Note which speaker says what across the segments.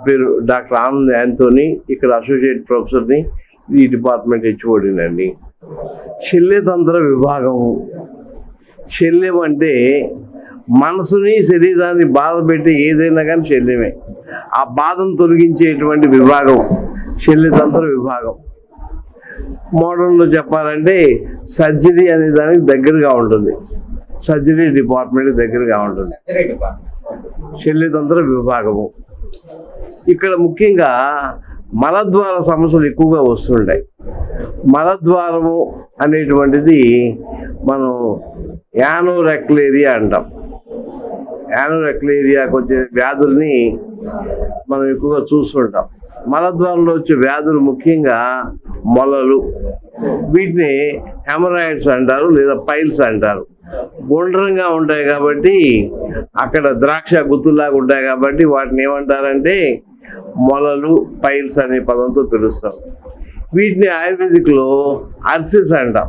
Speaker 1: పేరు doctor Anand Anthony, ఇక్కడ associate ప్రొఫెసర్ని, ఈ డిపార్ట్మెంట్ హెచ్ఓడినండి. శల్యతంత్ర విభాగము. శల్యం అంటే మనసుని శరీరాన్ని బాధ పెట్టి ఏదైనా కానీ శల్యమే. ఆ బాధను తొలగించేటువంటి విభాగం శల్యతంత్ర విభాగం. మోడర్న్లో చెప్పాలంటే సర్జరీ అనే దానికి దగ్గరగా ఉంటుంది, సర్జరీ డిపార్ట్మెంట్ దగ్గరగా ఉంటుంది శల్యతంత్ర విభాగము. ఇక్కడ ముఖ్యంగా మలద్వార సమస్యలు ఎక్కువగా వస్తుంటాయి. మలద్వారము అనేటువంటిది మనం యానోరెక్లేరియా అంటాం. యానోరెక్లేరియాకి వచ్చే వ్యాధుల్ని మనం ఎక్కువగా చూస్తుంటాం. మలద్వారంలో వచ్చే వ్యాధులు ముఖ్యంగా మొలలు, వీటిని హెమరాయిడ్స్ అంటారు లేదా పైల్స్ అంటారు. గుండ్రంగా ఉంటాయి కాబట్టి, అక్కడ ద్రాక్ష గుత్తులాగా ఉంటాయి కాబట్టి వాటిని ఏమంటారంటే మొలలు, పైల్స్ అనే పదంతో పిలుస్తాం. వీటిని ఆయుర్వేదిక్లో అర్సిస్ అంటాం.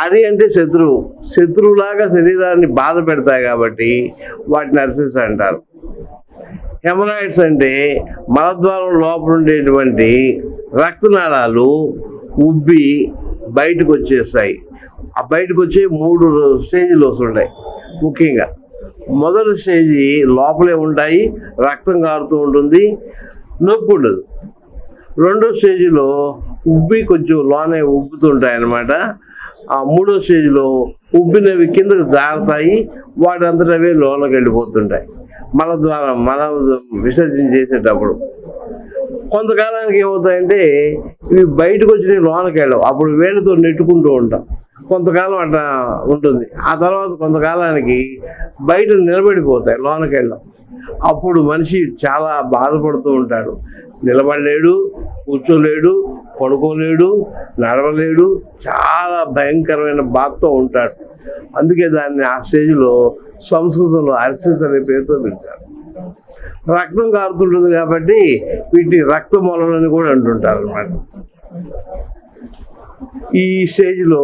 Speaker 1: అరి అంటే శత్రువు, శత్రువులాగా శరీరాన్ని బాధ పెడతాయి కాబట్టి వాటిని అర్సిస్ అంటారు. హెమరాయిడ్స్ అంటే మలద్వారం లోపల ఉండేటువంటి రక్తనాళాలు ఉబ్బి బయటకు వచ్చేస్తాయి. ఆ బయటకు వచ్చే 3 స్టేజ్లు వస్తుంటాయి. ముఖ్యంగా మొదటి స్టేజీ లోపలే ఉంటాయి, రక్తం కారుతూ ఉంటుంది, నొప్పి ఉండదు. రెండో స్టేజ్లో ఉబ్బి కొంచెం లోనే ఉబ్బుతుంటాయి అన్నమాట. ఆ మూడో స్టేజ్లో ఉబ్బినవి కిందకు జారుతాయి, వాటి అంతటా అవే లోనకి వెళ్ళిపోతుంటాయి మల విసర్జన చేసేటప్పుడు. కొంతకాలానికి ఏమవుతాయంటే ఇవి బయటకు వచ్చి లోనకి వెళ్ళవు, అప్పుడు వేళ్ళతో నెట్టుకుంటూ ఉంటాం. కొంతకాలం అట్లా ఉంటుంది. ఆ తర్వాత కొంతకాలానికి బయట నిలబడిపోతాయి, లోనకి వెళ్ళం. అప్పుడు మనిషి చాలా బాధపడుతూ ఉంటాడు. నిలబడలేడు, కూర్చోలేడు, పడుకోలేడు, నడవలేడు, చాలా భయంకరమైన బాధతో ఉంటాడు. అందుకే దాన్ని ఆ స్టేజ్లో సంస్కృతంలో అర్సిస్ అనే పేరుతో పిలిచారు. రక్తం కారుతుంటుంది కాబట్టి వీటిని రక్త మొలలని కూడా అంటుంటారు అన్నమాట. ఈ స్టేజ్లో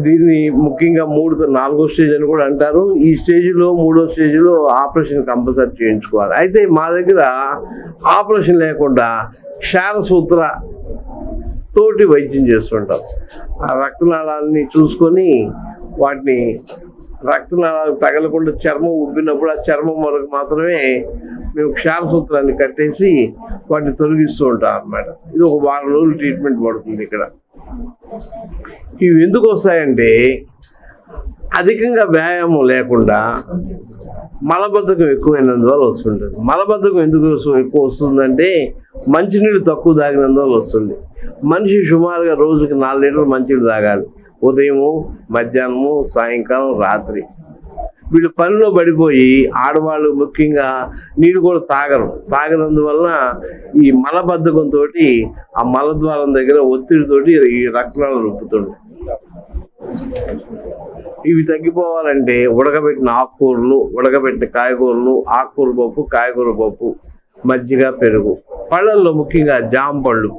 Speaker 1: దీన్ని ముఖ్యంగా 4వ స్టేజ్ అని కూడా అంటారు. ఈ స్టేజ్లో 3వ స్టేజ్లో ఆపరేషన్ కంపల్సరీ చేయించుకోవాలి. అయితే మా దగ్గర ఆపరేషన్ లేకుండా క్షారసూత్ర తోటి వైద్యం చేస్తుంటాం. ఆ రక్తనాళాలని చూసుకొని వాటిని రక్తనాళాలు తగలకుండా చర్మం ఉబ్బినప్పుడు ఆ చర్మం వరకు మాత్రమే మేము క్షారసూత్రాన్ని కట్టేసి వాటిని తొలగిస్తూ ఉంటాం అన్నమాట. ఇది ఒక 1 వారం రోజులు ట్రీట్మెంట్ పడుతుంది ఇక్కడ. ఇవి ఎందుకు వస్తాయంటే అధికంగా వ్యాయామం లేకుండా మలబద్ధకం ఎక్కువైనందువల్ల వస్తుంటుంది. మలబద్ధకం ఎందుకు ఎక్కువ వస్తుందంటే మంచినీళ్ళు తక్కువ తాగినందువల్ల వస్తుంది. మనిషి సుమారుగా రోజుకి 4 లీటర్లు మంచినీళ్ళు తాగాలి, ఉదయము, మధ్యాహ్నము, సాయంకాలం, రాత్రి. వీళ్ళు పనిలో పడిపోయి ఆడవాళ్ళు ముఖ్యంగా నీళ్ళు కూడా తాగనందువలన ఈ మలబద్ధకంతో ఆ మలద్వారం దగ్గర ఒత్తిడితోటి ఈ రక్తనాళాలు రుప్పుతుంది. ఇవి తగ్గిపోవాలంటే ఉడకబెట్టిన ఆకుకూరలు, ఉడకబెట్టిన కాయగూరలు, ఆకుకూర పప్పు, కాయగూర పప్పు, మజ్జిగ, పెరుగు. పళ్ళల్లో ముఖ్యంగా జామ పళ్ళు,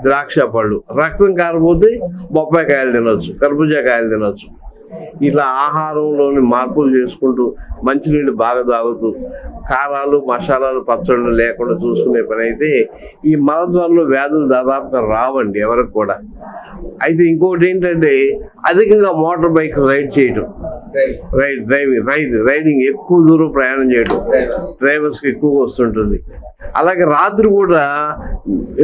Speaker 1: ద్రాక్ష పళ్ళు. రక్తం కారపోతే బొప్పాయి కాయలు తినవచ్చు, కర్బూజా కాయలు తినవచ్చు. ఇలా ఆహారంలోని మార్పులు చేసుకుంటూ మంచినీళ్ళు బాగా తాగుతూ కారాలు, మసాలాలు, పచ్చళ్ళు లేకుండా చూసుకునే పని అయితే ఈ మలద్వారంలో వ్యాధులు దాదాపుగా రావండి ఎవరికి కూడా. అయితే ఇంకొకటి ఏంటంటే అధికంగా మోటార్ బైక్ రైడ్ చేయటం, రైడింగ్ ఎక్కువ దూరం ప్రయాణం చేయడం డ్రైవర్స్కి ఎక్కువగా వస్తుంటుంది. అలాగే రాత్రి కూడా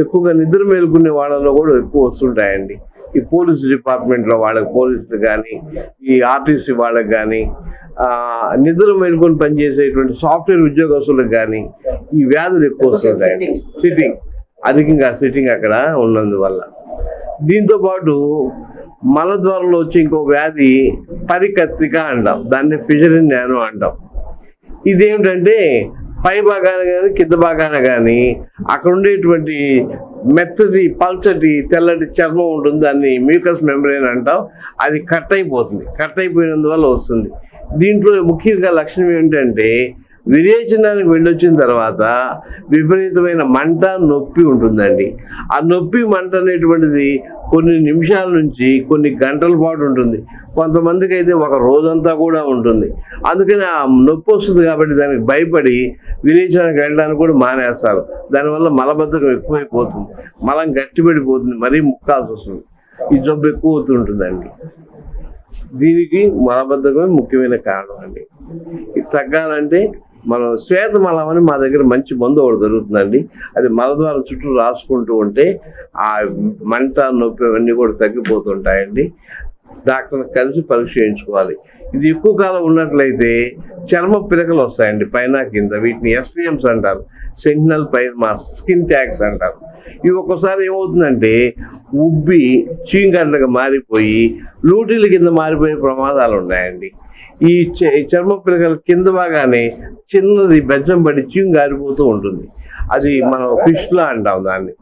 Speaker 1: ఎక్కువగా నిద్ర మేలుకునే వాళ్ళలో కూడా ఎక్కువ వస్తుంటాయండి. ఈ పోలీసు డిపార్ట్మెంట్లో వాళ్ళకి, పోలీసులు కానీ, ఈ ఆర్టీసీ వాళ్ళకి కానీ, నిద్ర మేలుకొని పనిచేసేటువంటి సాఫ్ట్వేర్ ఉద్యోగస్తులకు కానీ ఈ వ్యాధులు ఎక్కువ వస్తుంటాయండి. అధికంగా సిట్టింగ్ అక్కడ ఉన్నందువల్ల. దీంతోపాటు మలద్వారంలో వచ్చి ఇంకో వ్యాధి పరికత్రిక అంటాం, దాన్ని ఫిషరిన్ నానో అంటాం. ఇదేమిటంటే పై భాగాన కానీ కింద భాగాన కానీ అక్కడ ఉండేటువంటి మెత్తటి, పల్చటి, తెల్లటి చర్మం ఉంటుంది, దాన్ని మ్యూకస్ మెంబ్రేన్ అంటాం. అది కట్ అయిపోతుంది, కట్ అయిపోయినందువల్ల వస్తుంది. దీంట్లో ముఖ్యంగా లక్షణం ఏంటంటే విరేచనానికి వెళ్ళొచ్చిన తర్వాత విపరీతమైన మంట, నొప్పి ఉంటుందండి. ఆ నొప్పి, మంట అనేటువంటిది కొన్ని నిమిషాల నుంచి కొన్ని గంటల పాటు ఉంటుంది. కొంతమందికి అయితే ఒక రోజంతా కూడా ఉంటుంది. అందుకని ఆ నొప్పి వస్తుంది కాబట్టి దానికి భయపడి విరేచనానికి వెళ్ళడానికి కూడా మానేస్తారు. దానివల్ల మలబద్ధకం ఎక్కువైపోతుంది, మలం గట్టిపడిపోతుంది, మరీ ముక్కాల్సి వస్తుంది. ఈ జబ్బు ఎక్కువ అవుతుంటుందండి. దీనికి మలబద్ధకమే ముఖ్యమైన కారణం అండి. ఇది తగ్గాలంటే మనం శ్వేతమలం అని మా దగ్గర మంచి మందు ఒకటి దొరుకుతుందండి. అది మలద్వారం చుట్టూ రాసుకుంటూ ఉంటే ఆ మంట, నొప్పి అవన్నీ కూడా తగ్గిపోతుంటాయండి. డాక్టర్ని కలిసి పరీక్ష చేయించుకోవాలి. ఇది ఎక్కువ కాలం ఉన్నట్లయితే చర్మ పిలకలు వస్తాయండి పైన కింద. వీటిని SPMs అంటారు, sentinel pine mass, skin tags అంటారు. ఇవి ఒక్కోసారి ఏమవుతుందంటే ఉబ్బి చీంగడ్డగా మారిపోయి లూటీల కింద మారిపోయే ప్రమాదాలు ఉన్నాయండి. ఈ చర్మ పిలకల కింద భాగానే చిన్నది బెజ్జం పడి చీము గారిపోతూ ఉంటుంది. అది మనం ఫిష్లా అంటాం, దాన్ని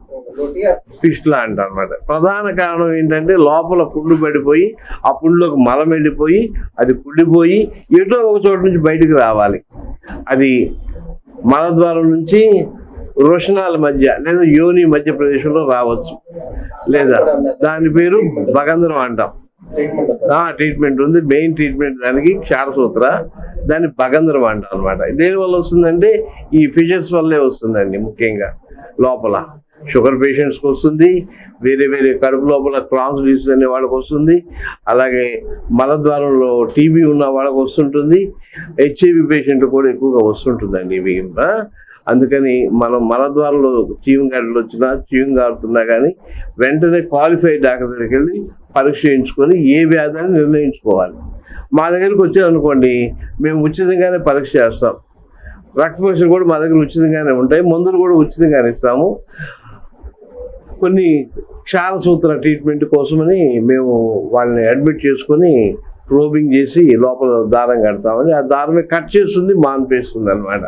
Speaker 1: ఫిష్లా అంటాం అనమాట. ప్రధాన కారణం ఏంటంటే లోపల పుండు పడిపోయి ఆ పుండులోకి మలం వెళ్ళిపోయి అది కుళ్ళిపోయి ఎటో ఒక చోట నుంచి బయటికి రావాలి. అది మలద్వారం నుంచి రోషనాల మధ్య లేదా యోని మధ్య ప్రదేశంలో రావచ్చు, లేదా దాని పేరు భగంధరం అంటాం. ట్రీట్మెంట్ ఉంది, మెయిన్ ట్రీట్మెంట్ దానికి క్షారసూత్ర, దాన్ని భగంధరం అంటాం అనమాట. దేనివల్ల వస్తుందంటే ఈ ఫిషర్స్ వల్లే వస్తుందండి. ముఖ్యంగా లోపల షుగర్ పేషెంట్స్కి వస్తుంది, వేరే వేరే కడుపు లోపల క్రాన్స్ డిసీజ్ అనే వాళ్ళకి వస్తుంది, అలాగే మలద్వారంలో టీబీ ఉన్న వాళ్ళకి వస్తుంటుంది, HIV పేషెంట్ కూడా ఎక్కువగా వస్తుంటుందండి ఇవి. అందుకని మనం మలద్వారంలో చీము గాడులు వచ్చినా, చీము గారుతున్నా కానీ వెంటనే క్వాలిఫైడ్ డాక్టర్ దగ్గరికి వెళ్ళి పరీక్ష చేయించుకొని ఏ వ్యాధి అని నిర్ణయించుకోవాలి. మా దగ్గరికి వచ్చారనుకోండి, మేము ఉచితంగానే పరీక్ష చేస్తాం. రక్త పరీక్షలు కూడా మా దగ్గర ఉచితంగానే ఉంటాయి, మందులు కూడా ఉచితంగానే ఇస్తాము. కొన్ని క్షారసూత్ర ట్రీట్మెంట్ కోసమని మేము వాళ్ళని అడ్మిట్ చేసుకొని ప్రోబింగ్ చేసి లోపల దారం కడతామని, ఆ దారమే కట్ చేస్తుంది, మాన్పేస్తుంది అనమాట.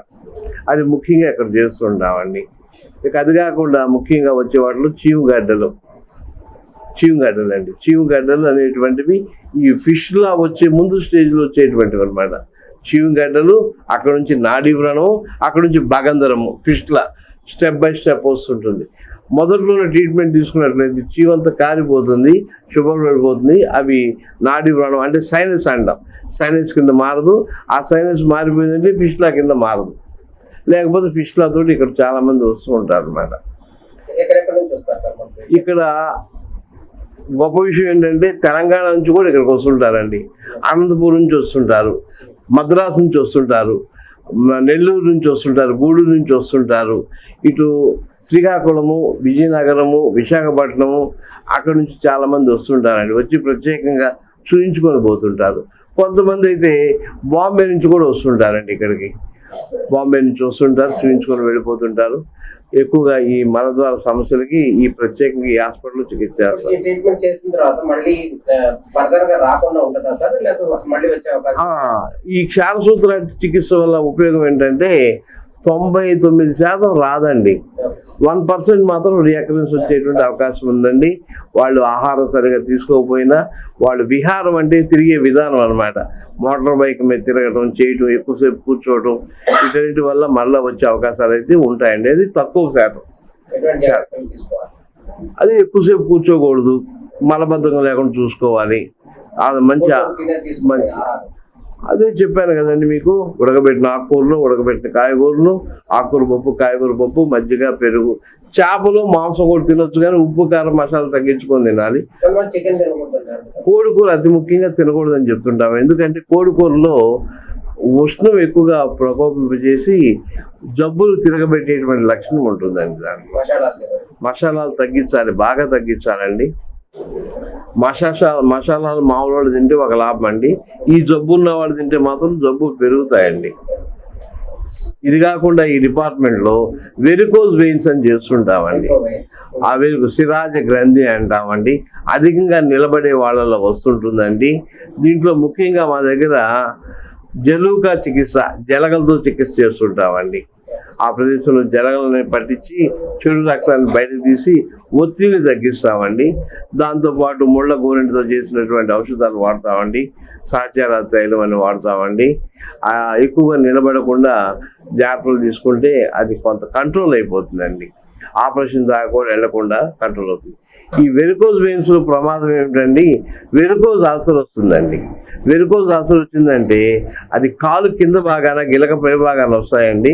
Speaker 1: అది ముఖ్యంగా ఇక్కడ చేస్తుంటామండి. ఇక అది కాకుండా ముఖ్యంగా వచ్చే వాటిలో చీము గడ్డలు అనేటువంటివి ఈ ఫిష్లా వచ్చే ముందు స్టేజ్లో వచ్చేటువంటివి అనమాట. చీము గడ్డలు, అక్కడ నుంచి నాడీ వ్రణం, అక్కడ నుంచి భగంధరము, ఫిష్లా స్టెప్ బై స్టెప్ వస్తుంటుంది. మొదట్లోనే ట్రీట్మెంట్ తీసుకున్నట్లయితే చీవంతా కారిపోతుంది, షుగర్ పడిపోతుంది. అవి నాడీ వ్రణం అంటే సైనస్ అంటాం, సైనస్ కింద మారదు. ఆ సైనస్ మారిపోయిందంటే ఫిష్లా కింద మారదు. లేకపోతే ఫిష్లా తోటి ఇక్కడ చాలా మంది వస్తూ ఉంటారు అనమాట. ఇక్కడ గొప్ప విషయం ఏంటంటే తెలంగాణ నుంచి కూడా ఇక్కడికి వస్తుంటారండి, అనంతపురం నుంచి వస్తుంటారు, మద్రాసు నుంచి వస్తుంటారు, నెల్లూరు నుంచి వస్తుంటారు, గూడూరు నుంచి వస్తుంటారు, ఇటు శ్రీకాకుళము, విజయనగరము, విశాఖపట్నము అక్కడ నుంచి చాలామంది వస్తుంటారండి. వచ్చి ప్రత్యేకంగా చూయించుకొని పోతుంటారు. కొంతమంది అయితే బాంబే నుంచి కూడా వస్తుంటారండి ఇక్కడికి. బాంబే నుంచి వస్తుంటారు, చూయించుకొని వెళ్ళిపోతుంటారు. ఎక్కువగా ఈ మలద్వార సమస్యలకి ఈ ప్రత్యేకంగా ఈ హాస్పిటల్లో చికిత్స చేస్తారు.
Speaker 2: ట్రీట్మెంట్ చేసిన తర్వాత మళ్ళీ ఫర్దర్ గా రాకుండా ఉంటుందా సార్, లేదా మళ్ళీ వచ్చే అవకాశం?
Speaker 1: ఈ క్షారసూత్ర చికిత్స వల్ల ఉపయోగం ఏంటంటే 99% రాదండి, 1% మాత్రం రియాకరెన్స్ వచ్చేటువంటి అవకాశం ఉందండి. వాళ్ళు ఆహారం సరిగా తీసుకోకపోయినా, వాళ్ళు విహారం అంటే తిరిగే విధానం అనమాట, మోటార్ బైక్ మీద తిరగటం, చేయటం, ఎక్కువసేపు కూర్చోవటం, వీటన్నిటి వల్ల మళ్ళీ వచ్చే అవకాశాలు అయితే ఉంటాయండి. అది తక్కువ శాతం. అది ఎక్కువసేపు కూర్చోకూడదు, మలబద్ధకం లేకుండా చూసుకోవాలి. అది మంచి అదే చెప్పాను కదండి మీకు, ఉడకబెట్టిన ఆకుకూరలు, ఉడకబెట్టిన కాయగూరలు, ఆకుకూర పప్పు, కాయగూర పప్పు, మజ్జిగ, పెరుగు, చేపలు, మాంసం కూడా తినొచ్చు, కానీ ఉప్పు, కారం, మసాలా తగ్గించుకొని తినాలి. కోడికూర అతి ముఖ్యంగా తినకూడదని చెప్తుంటాము. ఎందుకంటే కోడికూరలో ఉష్ణం ఎక్కువగా ప్రకోపింపజేసి జబ్బులు తిరగబెట్టేటువంటి లక్షణం ఉంటుందండి. దాంట్లో మసాలాలు తగ్గించాలి, బాగా తగ్గించాలండి. మసాలాలు మామూలు వాళ్ళు తింటే ఒక లాభం అండి, ఈ జబ్బు ఉన్న వాళ్ళు తింటే మాత్రం జబ్బు పెరుగుతాయండి. ఇది కాకుండా ఈ డిపార్ట్మెంట్లో వెరికోజ్ వెయిన్స్ అని చేస్తుంటామండి. ఆ సిరాజ గ్రంథి అంటామండి, అధికంగా నిలబడే వాళ్ళలో వస్తుంటుందండి. దీంట్లో ముఖ్యంగా మా దగ్గర జలుకా చికిత్స, జలగలతో చికిత్స చేస్తుంటామండి. ఆ ప్రదేశంలో జలగలని పట్టించి చెడు రక్తాన్ని బయటకు తీసి ఒత్తిడిని తగ్గిస్తామండి. దాంతోపాటు ముళ్ళ గోరింటితో చేసినటువంటి ఔషధాలు వాడతామండి. సహచార తైలం అని వాడతామండి. ఎక్కువగా నిలబడకుండా జాగ్రత్తలు తీసుకుంటే అది కొంత కంట్రోల్ అయిపోతుందండి. ఆపరేషన్ దాకా కూడా వెళ్లకుండా కంట్రోల్ అవుతుంది. ఈ వెరికోజ్ వెయిన్స్ ప్రమాదం ఏమిటండి? వెరికోజ్ అల్సర్ వస్తుందండి. వెరికోజ్ అల్సర్ వచ్చిందంటే అది కాలు కింద భాగాన గిలక పై భాగాన వస్తాయండి.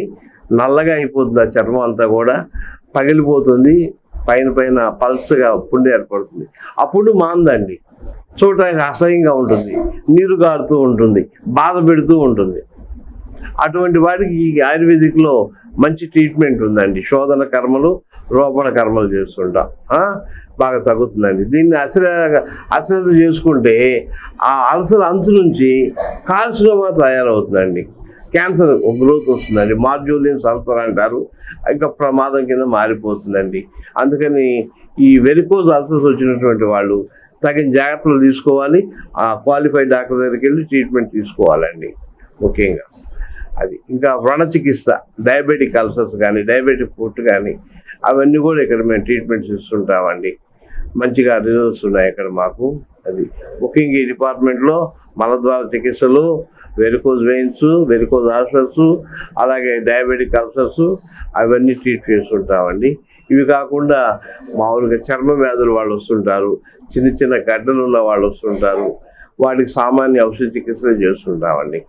Speaker 1: నల్లగా అయిపోతుంది, ఆ చర్మం అంతా కూడా పగిలిపోతుంది, పైన పల్చగా పుండు ఏర్పడుతుంది. అప్పుడు మాందండి, చూడటానికి అసహ్యంగా ఉంటుంది, నీరు గారుతూ ఉంటుంది, బాధ పెడుతూ ఉంటుంది. అటువంటి వాటికి ఈ ఆయుర్వేదిక్లో మంచి ట్రీట్మెంట్ ఉందండి. శోధన కర్మలు, రోపణ కర్మలు చేస్తుంటాం, బాగా తగ్గుతుందండి. దీన్ని అశ్రద్ధ చేసుకుంటే ఆ అల్సర్ అంచు నుంచి కార్సినోమా తయారవుతుందండి. క్యాన్సర్ గ్రోత్ వస్తుందండి. మార్జోలియన్స్ అల్సర్ అంటారు. ఇంకా ప్రమాదం కింద మారిపోతుందండి. అందుకని ఈ వెరికోజ్ అల్సర్స్ వచ్చినటువంటి వాళ్ళు తగిన జాగ్రత్తలు తీసుకోవాలి. ఆ క్వాలిఫైడ్ డాక్టర్ దగ్గరికి వెళ్ళి ట్రీట్మెంట్ తీసుకోవాలండి ముఖ్యంగా. అది ఇంకా వ్రణ చికిత్స, డయాబెటిక్ అల్సర్స్ కానీ, డయాబెటిక్ ఫుడ్ కానీ, అవన్నీ కూడా ఇక్కడ మేము ట్రీట్మెంట్స్ ఇస్తుంటామండి. మంచిగా రిజల్ట్స్ ఉన్నాయి ఇక్కడ మాకు. అది ముఖ్యంగా ఈ డిపార్ట్మెంట్లో మలద్వార చికిత్సలు, వెరికోజ్ వెయిన్స్, వెరికోజ్ అల్సర్స్, అలాగే డయాబెటిక్ అల్సర్స్ అవన్నీ ట్రీట్ చేస్తుంటామండి. ఇవి కాకుండా మామూలుగా చర్మ వ్యాధులు వాళ్ళు వస్తుంటారు, చిన్న చిన్న గడ్డలు ఉన్న వాళ్ళు వస్తుంటారు. వాటికి సామాన్య ఔషధ చికిత్సలు చేస్తుంటామండి.